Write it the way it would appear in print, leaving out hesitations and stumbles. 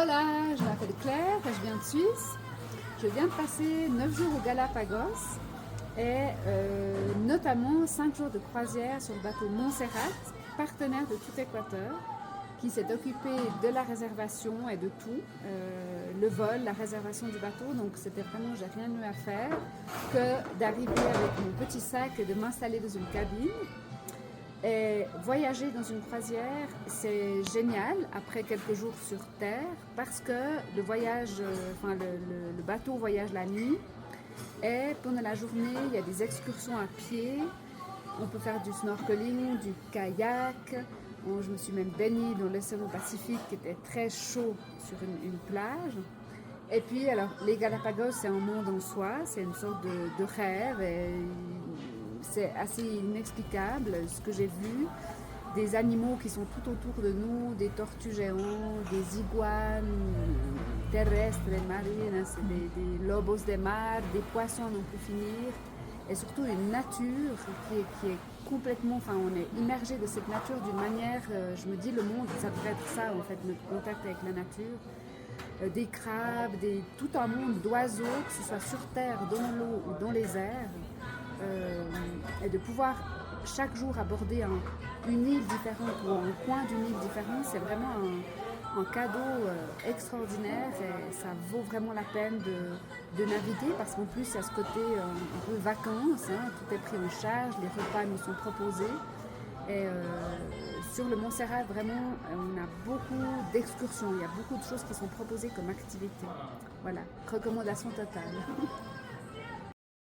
Hola, je m'appelle Claire, je viens de Suisse. Je viens de passer 9 jours aux Galapagos et notamment 5 jours de croisière sur le bateau Montserrat, partenaire de Tout Équateur, qui s'est occupé de la réservation et de tout, le vol, la réservation du bateau. Donc c'était vraiment, j'ai rien eu à faire que d'arriver avec mon petit sac et de m'installer dans une cabine. Et voyager dans une croisière, c'est génial après quelques jours sur Terre parce que le voyage, le bateau voyage la nuit et pendant la journée, il y a des excursions à pied. On peut faire du snorkeling, du kayak. Je me suis même baignée dans l'océan Pacifique qui était très chaud sur une plage. Et puis, alors, les Galapagos, c'est un monde en soi, c'est une sorte de rêve. Et c'est assez inexplicable ce que j'ai vu. Des animaux qui sont tout autour de nous, des tortues géantes, des iguanes terrestres, marines, c'est des lobos de mar, des poissons à non plus finir. Et surtout une nature qui est complètement, enfin on est immergé de cette nature d'une manière, je me dis le monde, ça devrait être ça en fait, notre contact avec la nature. Des crabes, tout un monde d'oiseaux, que ce soit sur terre, dans l'eau ou dans les airs, et de pouvoir chaque jour aborder une île différente ou un coin d'une île différente, c'est vraiment un cadeau extraordinaire et ça vaut vraiment la peine de naviguer parce qu'en plus il y a ce côté un peu vacances, hein, tout est pris en charge, les repas nous sont proposés. Et sur le Montserrat, vraiment, on a beaucoup d'excursions, il y a beaucoup de choses qui sont proposées comme activités. Voilà, recommandation totale.